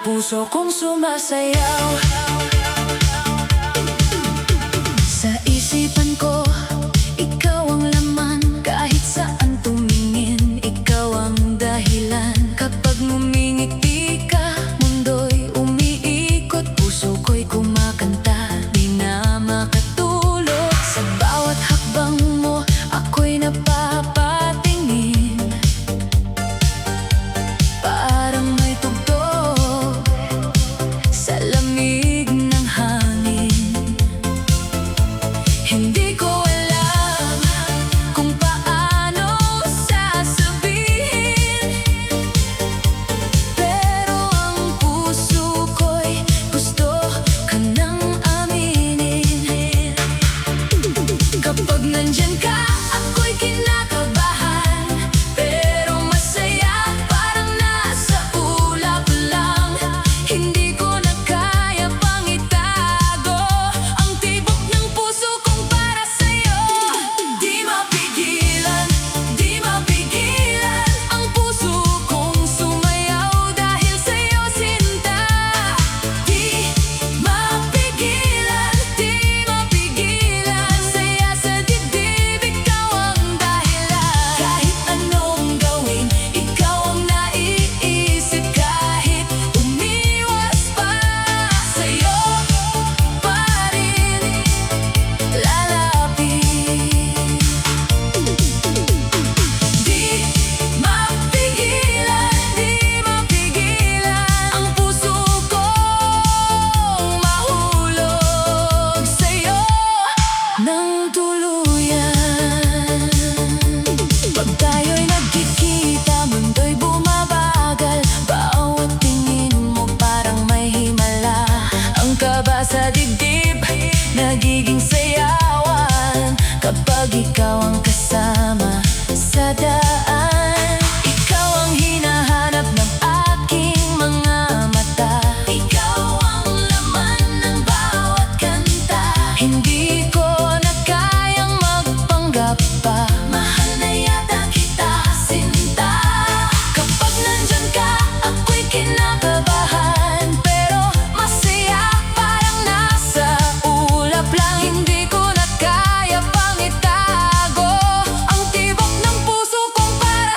Puso kong sumasayaw. Sa isipan ko, ikaw ang laman. Kahit saan tumingin, ikaw ang dahilan. Kapag ngumingiti ka, mundo'y umiikot. Puso ko'y kumakanta, di na makatulog. Sa bawat hakbang mo, ako'y napapatingin. Parang may tugtog sa lamig ng hangin. Hindi ko alam kung paano sasabihin, pero ang puso ko'y gusto ka nang aminin. Kapag nandyan ka, ako'y kinakabahan, pero masaya, parang nasa ulap lang. Hindi ko na kaya pang itago ang tibok ng puso kong para sa'yo. Di mapigilan, di mapigilan ang puso kong sumayaw dahil sa'yo, sinta. Di mapigilan, di mapigilan. Saya sa dibdib, ikaw ang dahilan. Kahit anong gawin, ikaw ang naiisip. Kahit umiwas pa, sa'yo pa rin lalapit. Di mapigilan ang puso kong mahulog sa'yo ng tuluyan. Pag tayo'y nagkikita, mundo'y bumabagal. Bawat tingin mo parang may himala. Ang kaba sa dibdib, nagiging sayawan kapag ikaw ang kasama sa daan. Ikaw ang hinahanap ng aking mga mata. Ikaw ang laman ng bawat kanta. Hindi ko na kayang magpanggap pa. Mahal na yata kita, sinta. Kapag nandyan ka, ako'y kinakabahan, pero masaya, parang nasa ulap lang. Hindi ko na kaya pang itago ang tibok ng puso kong para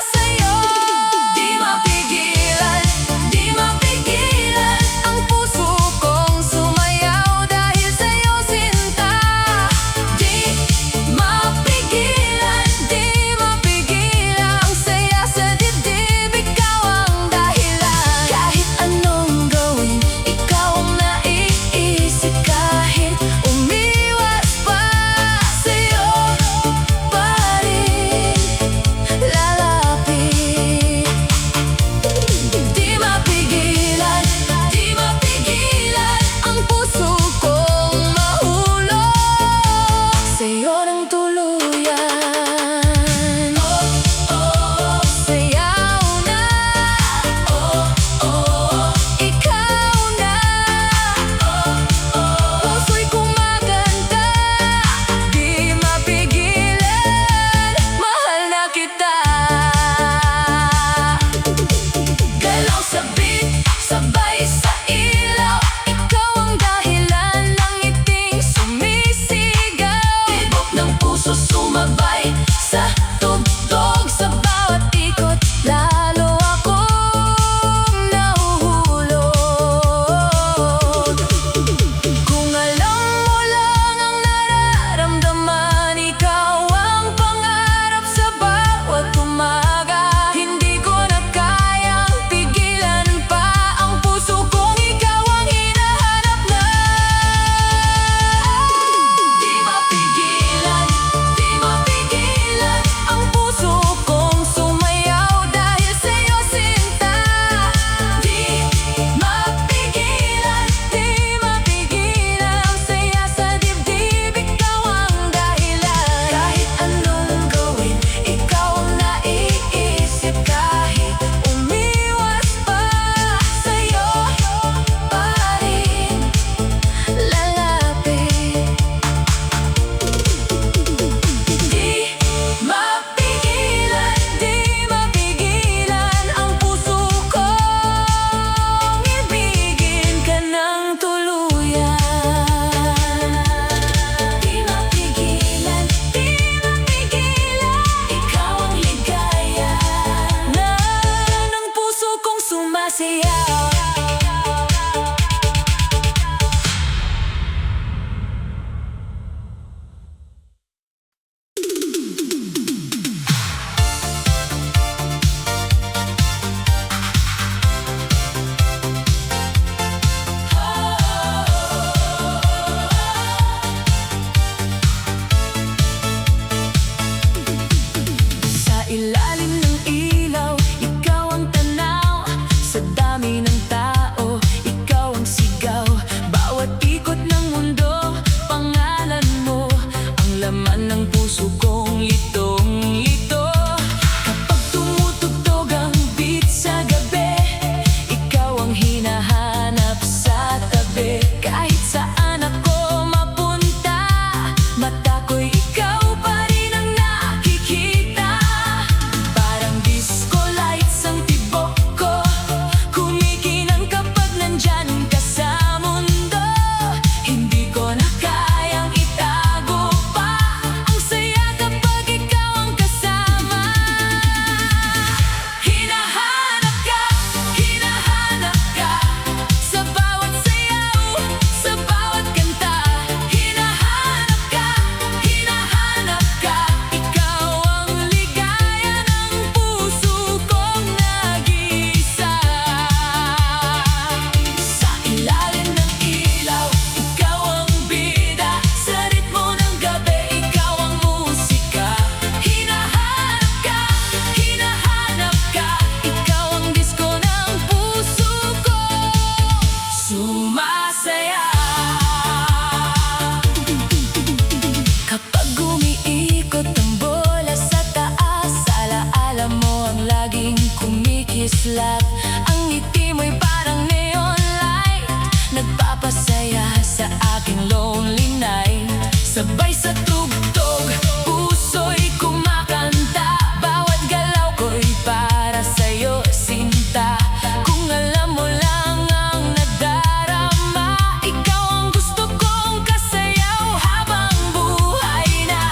Sabay sa tugtog, puso'y kumakanta. Bawat galaw ko'y para sa'yo, sinta. Kung alam mo lang ang nadarama, ikaw ang gusto kong kasayaw habang buhay na.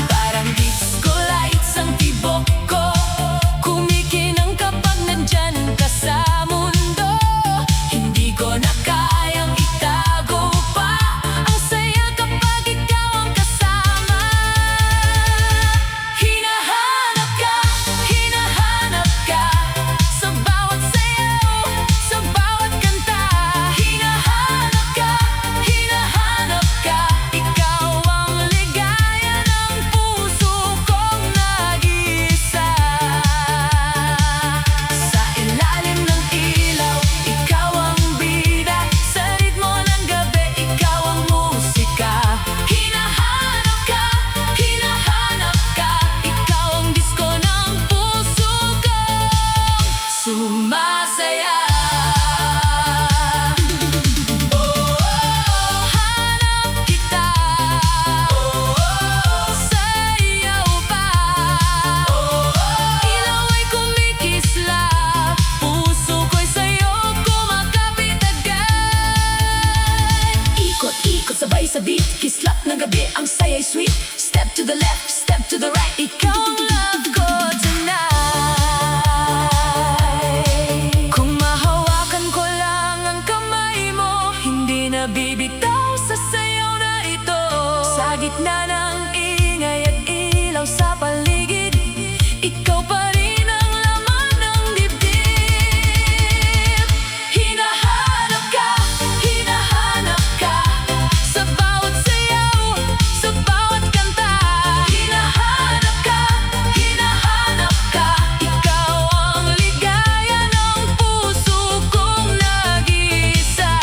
Parang disco lights ang tibok ko, kumikinang kapag nandyan ka sa mundo. Hindi ko na kayang itago pa ang saya kapag ikaw ang kasama. Hinahanap ka sa bawat sayaw, sa bawat kanta. Hinahanap ka, ikaw ang ligaya ng puso kong nag-iisa. Sa ilalim ng ilaw, ikaw ang bida. Sa ritmo ng gabi, ikaw ang musika. Hinahanap ka, ikaw ang disko ng puso kong sumasaya. Hanap kita, sayaw pa. Ilaw ay kumikislap, puso ko'y sa'yo kumakapit agad. Ikot-ikot sabay sa beat, kislap ng gabi, ang saya'y sweet. Step to the left, step to the right, ikaw ang love ko tonight. Kung mahawakan ko lang ang kamay mo, hindi na bibitaw sa sayaw na ito. Sa gitna ng ingay at ilaw sa paligid, ikaw pa rin ang laman ng dibdib. Hinahanap ka sa bawat sayaw, sa bawat kanta. Hinahanap ka, ikaw ang ligaya ng puso kong nag-iisa.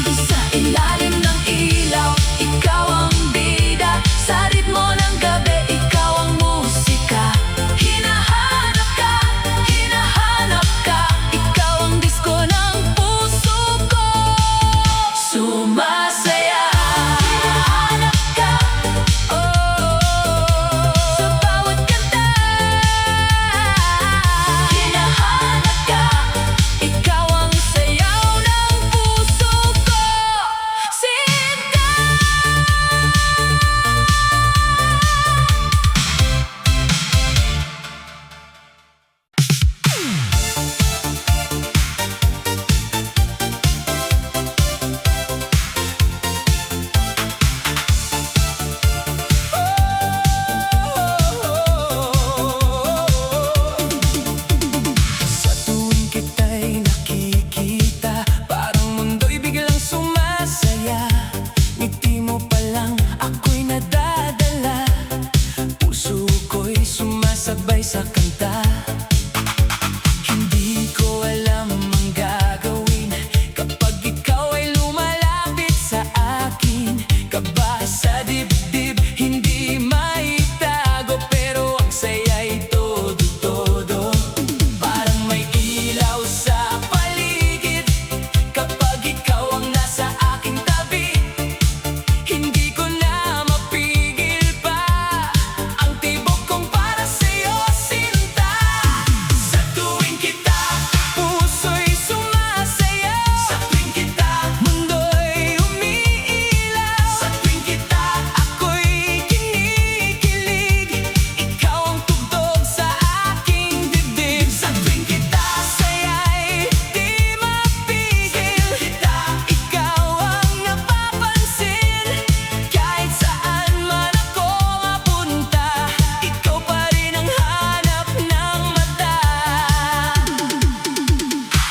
Sa ilalim ng ilaw, ikaw ang bida. Sa ritmo ng gabi, ikaw ang musika. Hinahanap ka, ikaw ang disko ng puso ko sumasaya. Hinahanap ka, sa bawat kanta. Hinahanap ka, ikaw ang sayaw ng puso ko, sinta. Sa tuwing kita'y nakikita, parang mundo'y biglang sumasaya. Ngiti mo pa lang ako'y nadadala, puso ko'y sumasabay sa kanta. Hindi ko alam ang gagawin kapag ikaw ay lumalapit sa akin. Kaba sa dibdib, hindi maitago, pero ang saya'y todo-todo. Parang may ilaw sa paligid kapag ikaw ang nasa aking tabi. Hindi ko na mapigil pa ang tibok kong para sa'yo, sinta. Sa tuwing kita, puso'y sumasaya. Sa tuwing kita, mundo'y umiilaw. Sa tuwing kita, ako'y kinikilig. Ikaw ang tugtog sa aking dibdib. Sa tuwing kita, saya'y di mapigil. Ikaw ang napapansin. Kahit saan man ako mapunta, ikaw pa rin ang hanap ng mata.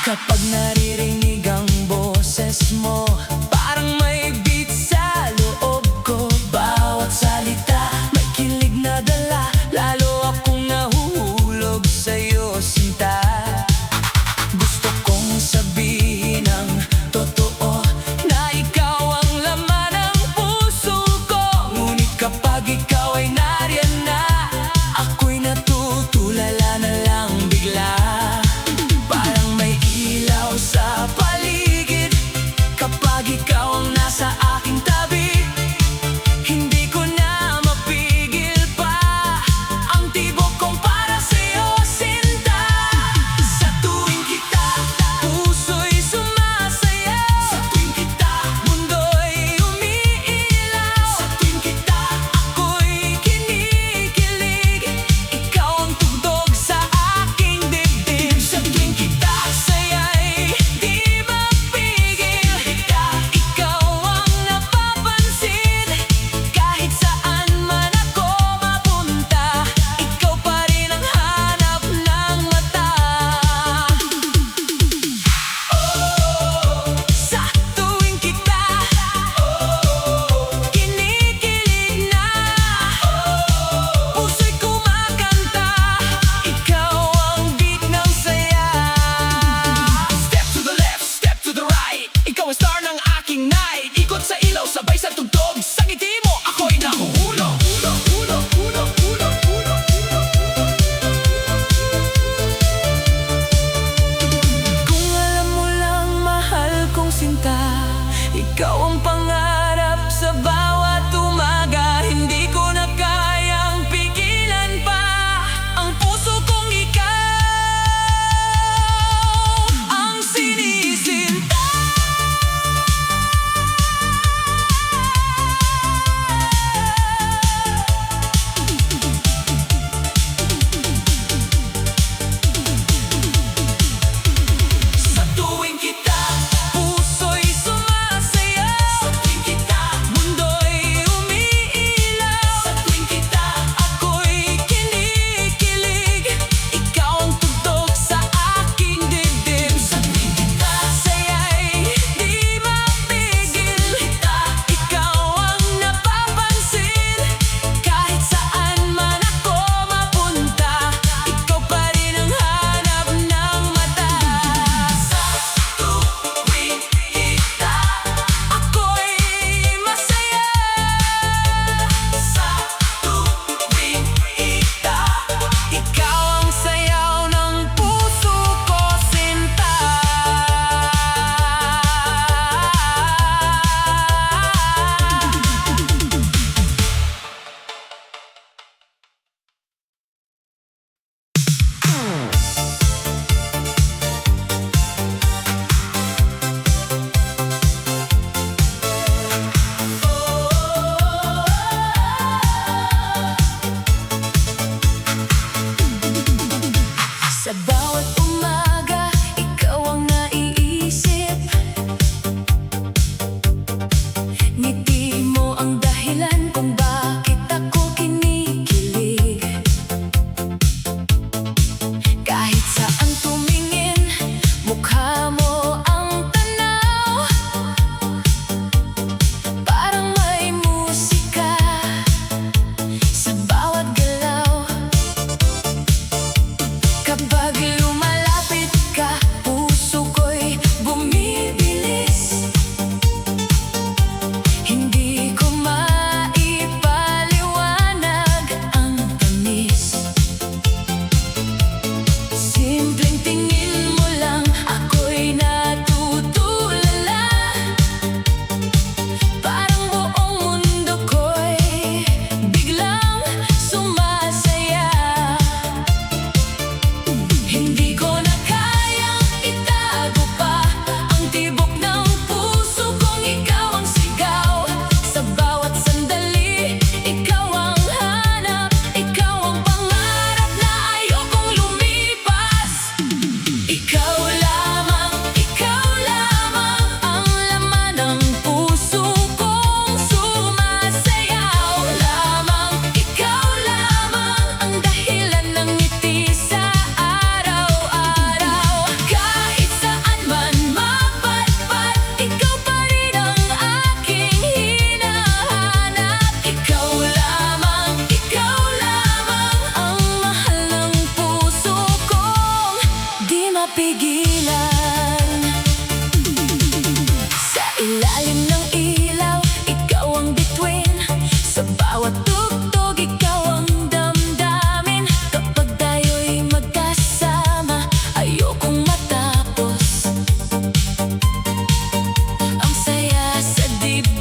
Kapag naririnig ang boses mo, parang may beat sa loob ko. Bawat salita may kilig na dala, lalo akong nahuhulog sa'yo, sinta. Gusto kong sabihin ang totoo, na ikaw ang laman ng puso ko. Ngunit kapag ikaw ay nariyan na, ako'y natutulala na lang bigla. Parang may ilaw sa paligid kapag ikaw ang nasa sa aking tabi. Hindi ko na mapigil pa ang tibok kong para sa'yo, sinta. Sa tuwing kita, puso'y sumasayaw. Sa tuwing kita, mundo'y umiilaw. Sa tuwing kita, ako'y kinikilig. Ikaw ang tugtog sa aking dibdib. Sa tuwing kita, saya'y di mapigil. Ikaw ang napapansin. Kahit saan man ako mapunta, ikaw pa rin ang hanap ng mata. Sa tuwing kita, kinikilig na. Puso'y kumakanta. Ikaw ang beat ng saya. Step to the left, step to the right. Ikaw ang star ng aking night. Ikot sa ilaw, sabay sa tugtog. Sa ngiti mo, ako'y nahuhulog. Kung alam mo lang, mahal kong sinta, ikaw ang pangarap sa bawat umaga. Hindi ko na kayang pigilan pa ang puso kong ikaw ang sinisinta. Sa tuwing kita, puso'y sumasayaw. Sa tuwing kita, mundo'y umiilaw. Sa tuwing kita, ako'y kinikilig. Ikaw ang tugtog sa aking dibdib. Sa tuwing kita, saya'y di mapigil. Ikaw ang napapansin. Kahit saan man ako mapunta, ikaw pa rin ang hanap ng mata. Sa tuwing kita, ako'y masaya. Sa tuwing kita, ikaw ang sayaw ng puso ko, sinta. Sa bawat umaga, ikaw ang naiisip. Ngiti mo ang dahilan kung bakit ako kinikilig. Kahit saan tumingin, mukha mo ang tanaw. Parang may musika sa bawat galaw. Kapag lumalapit ka, puso ko'y bumibilis. Hindi ko maipaliwanag ang tamis. Simpleng tingin mo lang, ako'y natutulala. Parang buong mundo ko'y biglang sumasaya. Hindi ko na kayang itago pa ang tibok ng puso kong ikaw ang sigaw. Sa bawat sandali, ikaw ang hanap. Ikaw ang pangarap na ayokong lumipas. Ikaw lamang ang laman ng puso kong sumasayaw. Ikaw lamang ang dahilan ng ngiti sa araw-araw. Kahit saan man mapadpad, ikaw pa rin ang aking hinahanap. Ikaw lamang ang mahal ng puso kong di mapigilan. Sa ilalim ng ilaw, ikaw ang bituin. Sa bawat tugtog, ikaw ang damdamin. Kapag tayo'y magkasama, ayokong matapos. Ang saya sa dibdib.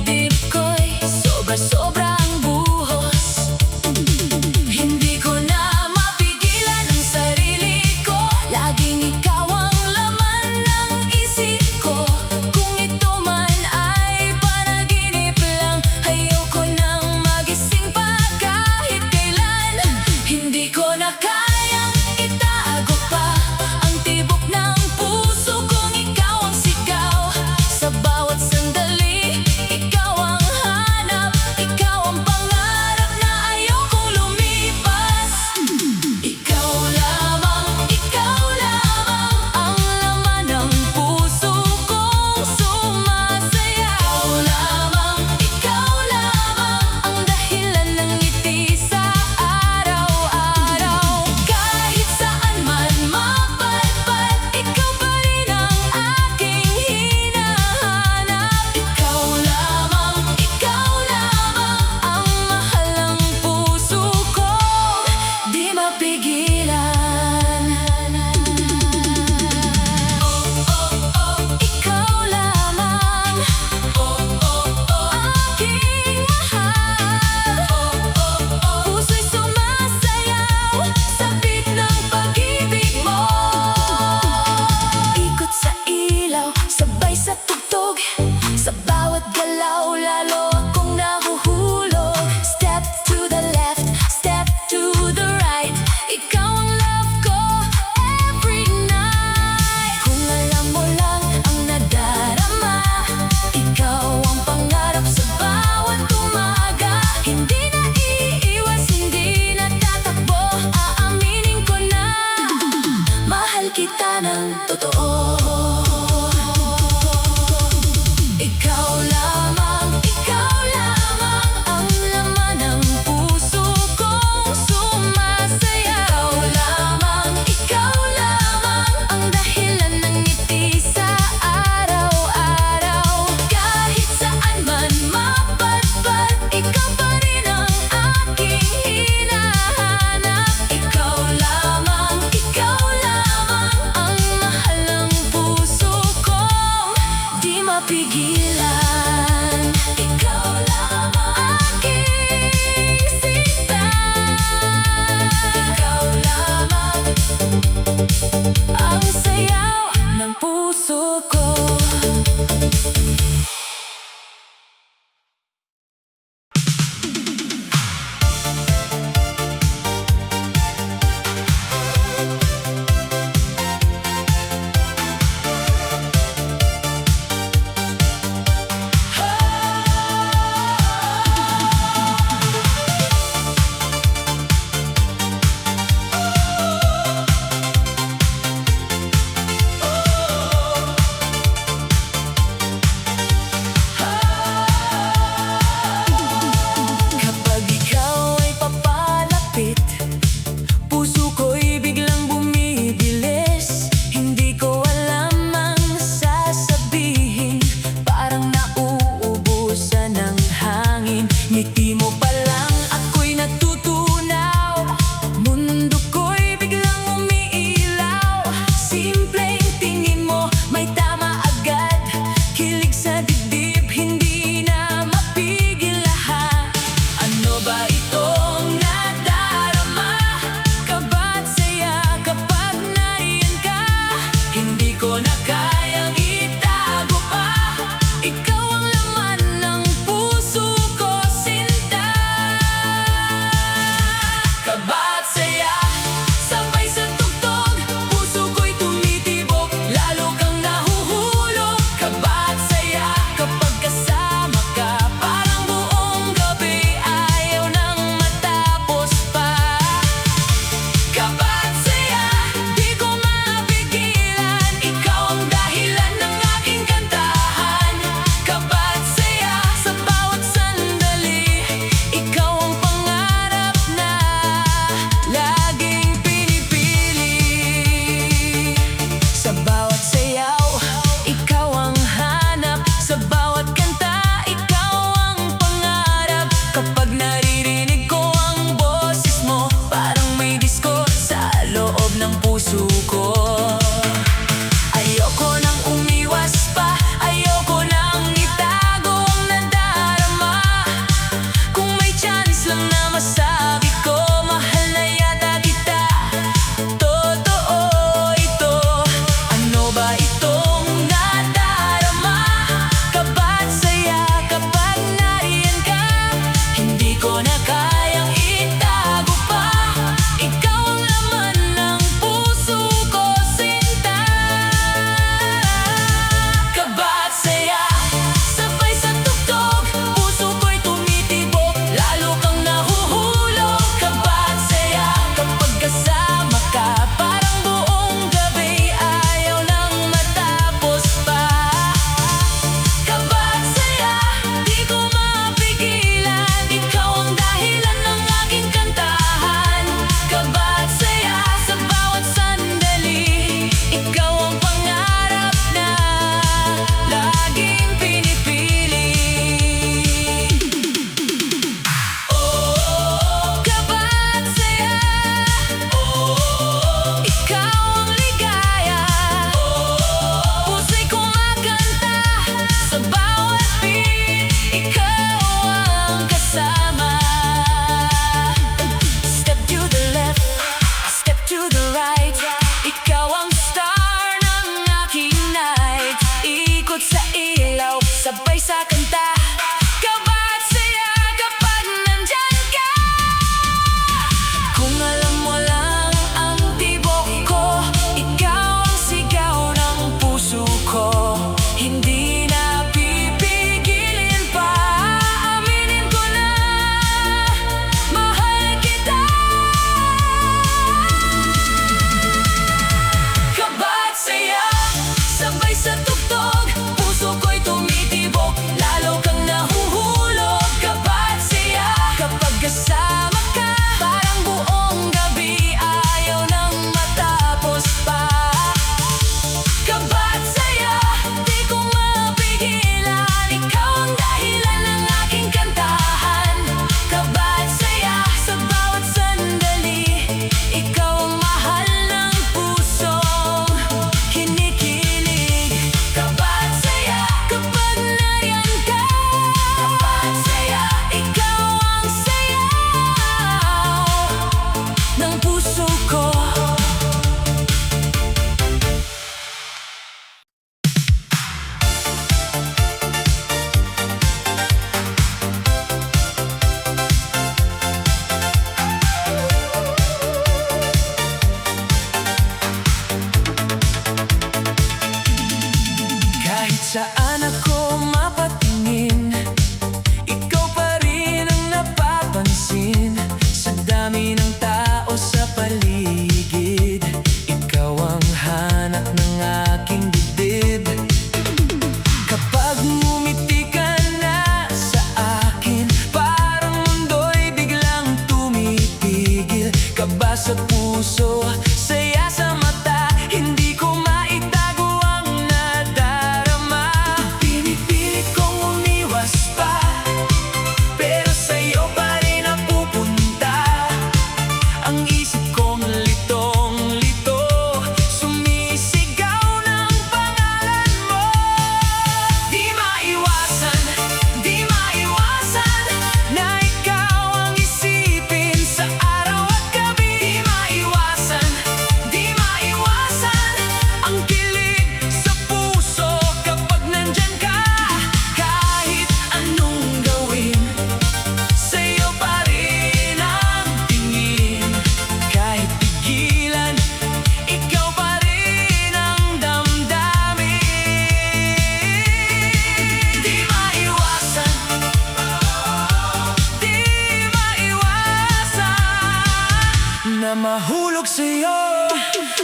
sa'yo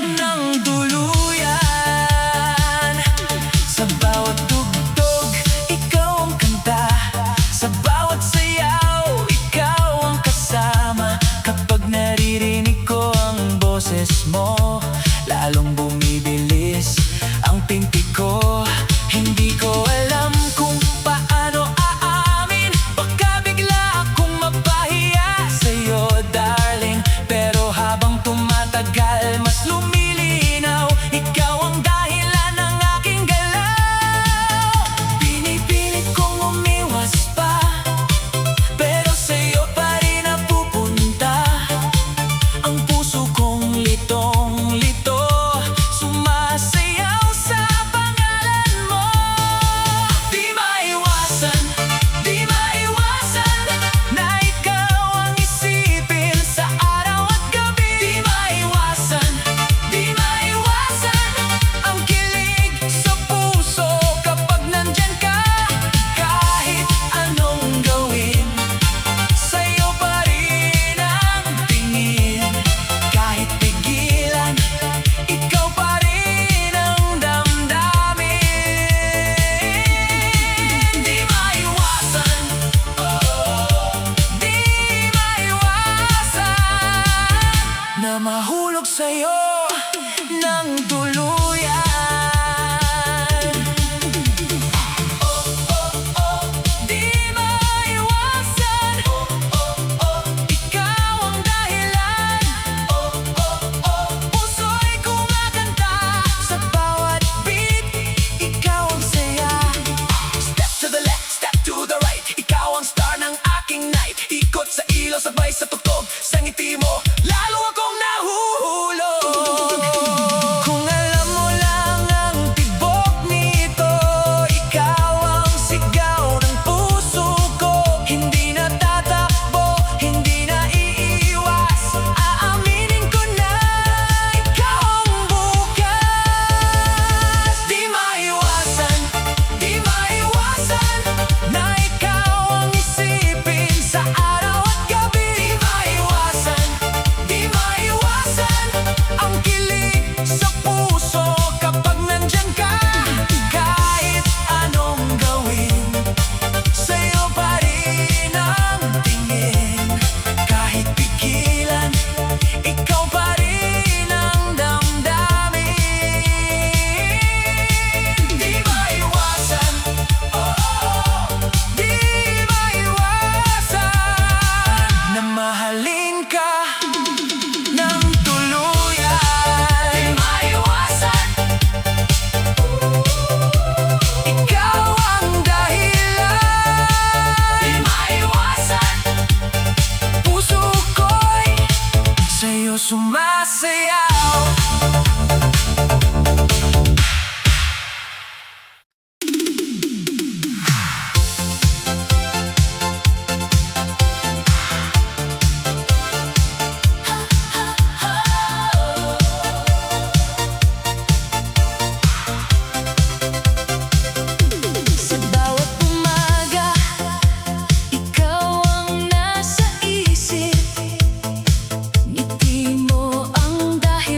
ng tuluyan. Sa bawat tugtog, ikaw ang kanta. Sa bawat sayaw, ikaw ang kasama. Kapag naririnig ko ang boses mo, lalong bumibilis ang tintig ko. Hindi ko alam kung paano aamin. Baka bigla akong mapahiya sa'yo, darling. Pero habang tumatagal, mas lumilinaw. Ikaw ang dahilan ng aking galaw. Pinipilit kong umiwas pa, pero sa'yo pa rin napupunta. Ang puso kong litong-lito, sumasayaw sa pangalan mo. Di maiwasan na ikaw ang isipin sa araw at gabi. Di maiwasan ang kilig sa puso kapag nandyan ka. Kahit anong gawin, sa'yo pa rin ang tingin. Kahit pigilan, ikaw pa rin ang damdamin. Di maiwasan, di maiwasan na mahulog sa'yo ng tuluyan. Di maiwasan, ikaw ang dahilan. Puso'y kumakanta sa bawat beat. Ikaw ang saya. Step to the left, step to the right. Ikaw ang star ng aking night. Ikot sa ilaw, sabay sa tugtog. Sa ngiti mo, lalo akong nahuhulog. Kung alam mo lang ang tibok nito, ikaw ang sigaw ng puso ko. Hindi na tatakbo, hindi na iiwas. Aaminin ko na ikaw ang bukas. Di maiwasan na ikaw ang isipin sa araw at gabi. Di maiwasan ang kilig sa puso kapag nandyan ka. Kahit anong gawin, sa'yo pa rin ang tingin. Kahit pigilan, ikaw pa rin ang damdamin. Di maiwasan, di maiwasan na mahalin ka ng tuluyan. Di maiwasan, ikaw ang dahilan. Di maiwasan, puso ko'y sa'yo sumasayaw. Sa bawat umaga, ikaw ang nasa isip. Ngiti mo ang dahilan.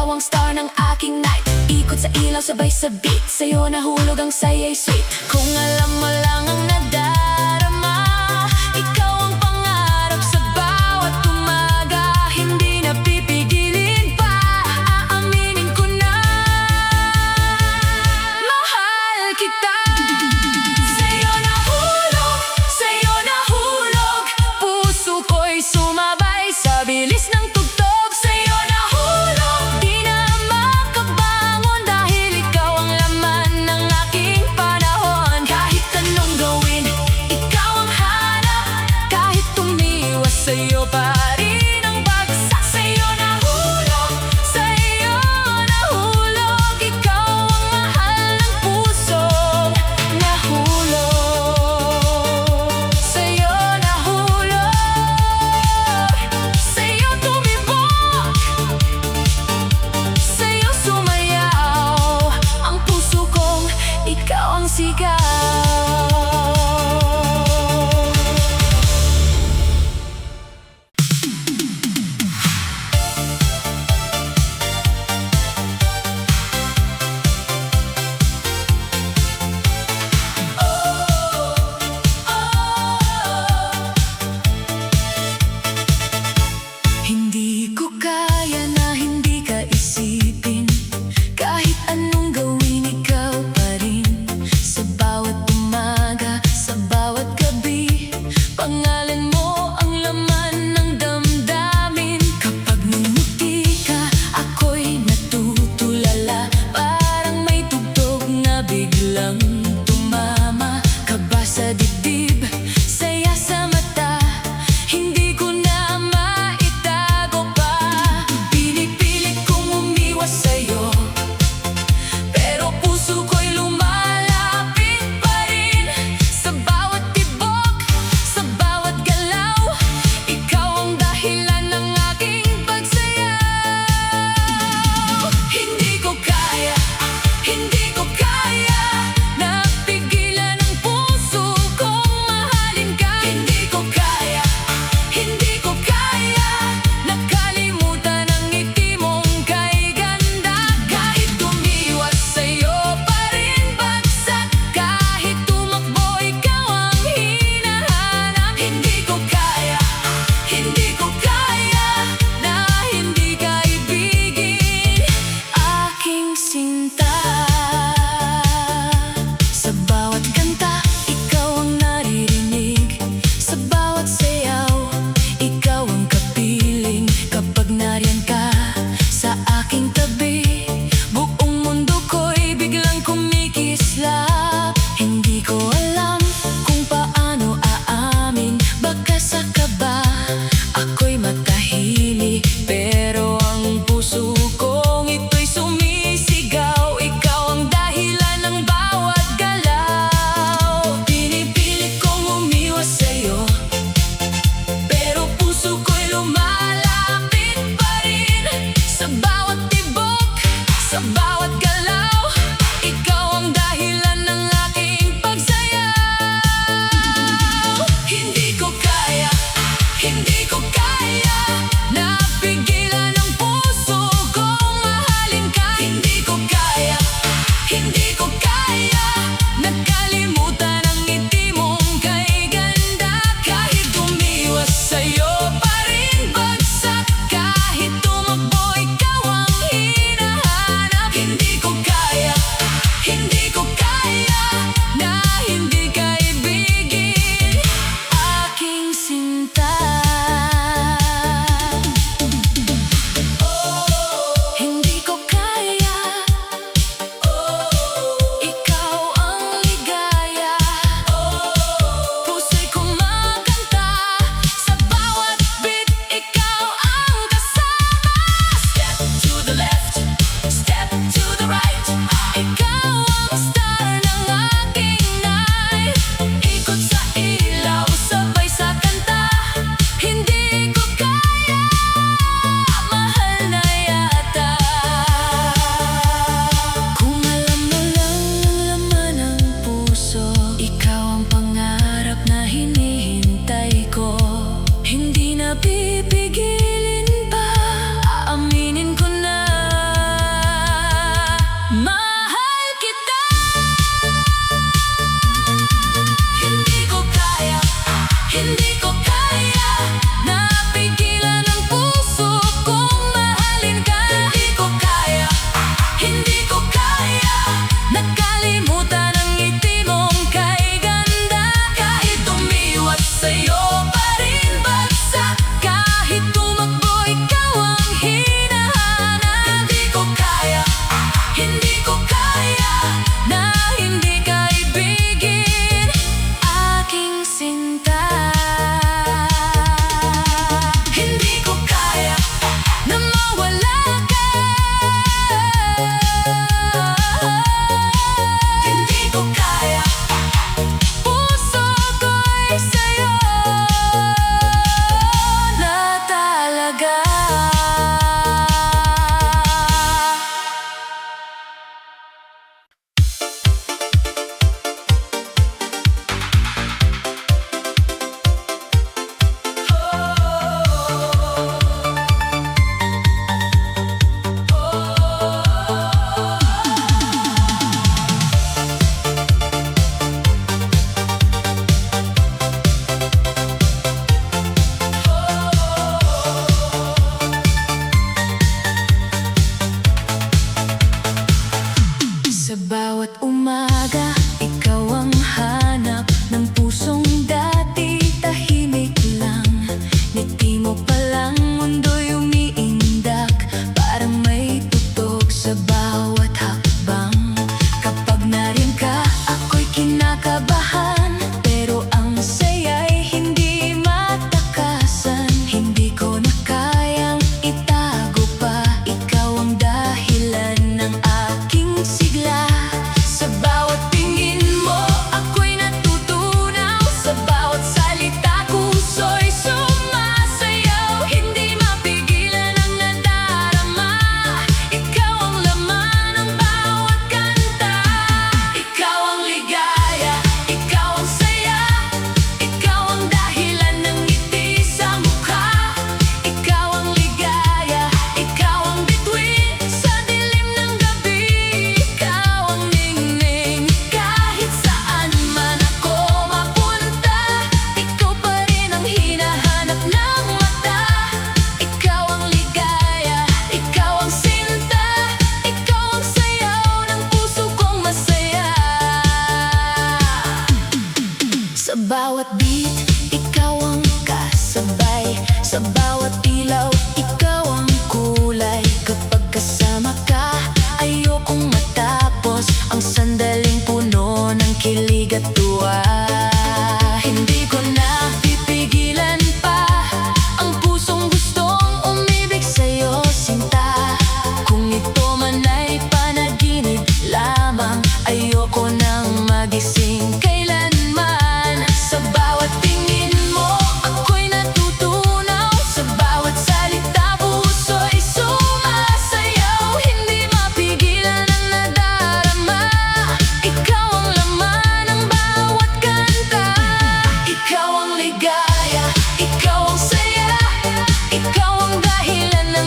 ikaw ang star ng aking night. Ikot sa ilaw sabay sa beat, sa'yo nahulog ang saya'y sweet. Kung alam mo lang ang nadarama, ikaw ang pangarap sa bawat umaga. Hindi na pipigilin pa, aaminin ko na mahal kita. Sa'yo nahulog, puso ko'y sumabay sa bilis ng tugtog. Sa'yo nahulog, di na makabangon dahil ikaw ang laman ng aking panahon. Kahit anong gawin, ikaw ang hanap. Kahit tumiwas, sa'yo pa rin ang bagsak. Sa'yo nahulog, ikaw ang mahal ng puso. Nahulog, sa'yo tumibok, sa'yo sumayaw ang puso kong ikaw ang sigaw. Hindi ko kaya na hindi ka isipin. Kahit anong gawin, ikaw pa rin. Sa bawat umaga, sa bawat gabi, pangalan mo ang laman ng damdamin. Kapag ngumuti ka, ako'y natutulala. Parang may tugtog na biglang tumama. Kaba sa dibdib, saya sa mata, hindi ko na maitago pa.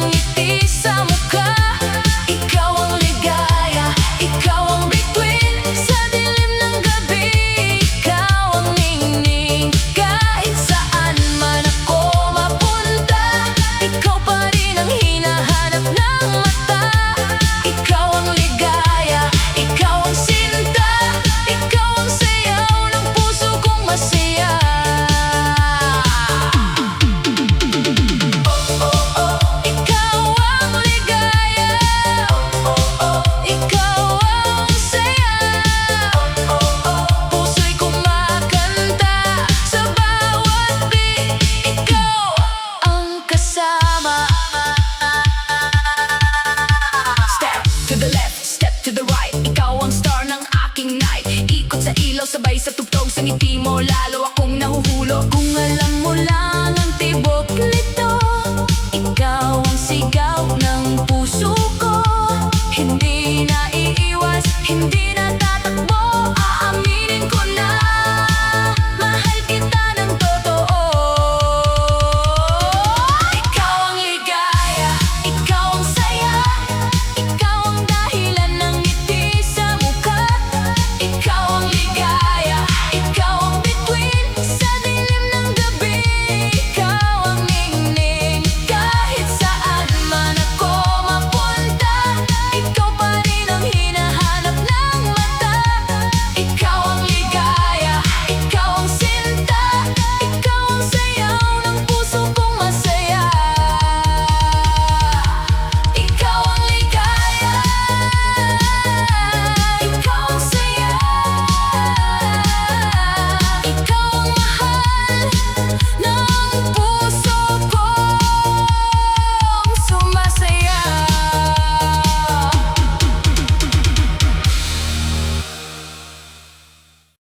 ngiti sa mukha. Ikaw ang ligaya, ikaw ang bituin sa dilim ng gabi. Ikaw ang ningning kahit saan man ako mapunta. Ikaw pa rin ang hinahanap ng mata. Ikaw ang ligaya, ikaw ang sinta. Ikaw ang sayaw ng puso kong masaya. Ikaw ang ligaya, ikaw ang saya. Puso'y kumakanta sa bawat beat. Ikaw ang kasama. Step to the left, step to the right. Ikaw ang star ng aking night. Ikot sa ilaw, sabay sa tugtog sa ngiti mo. Lalo akong nahuhulog. Kung alam mo lang ang tibok nito, ikaw ang sigaw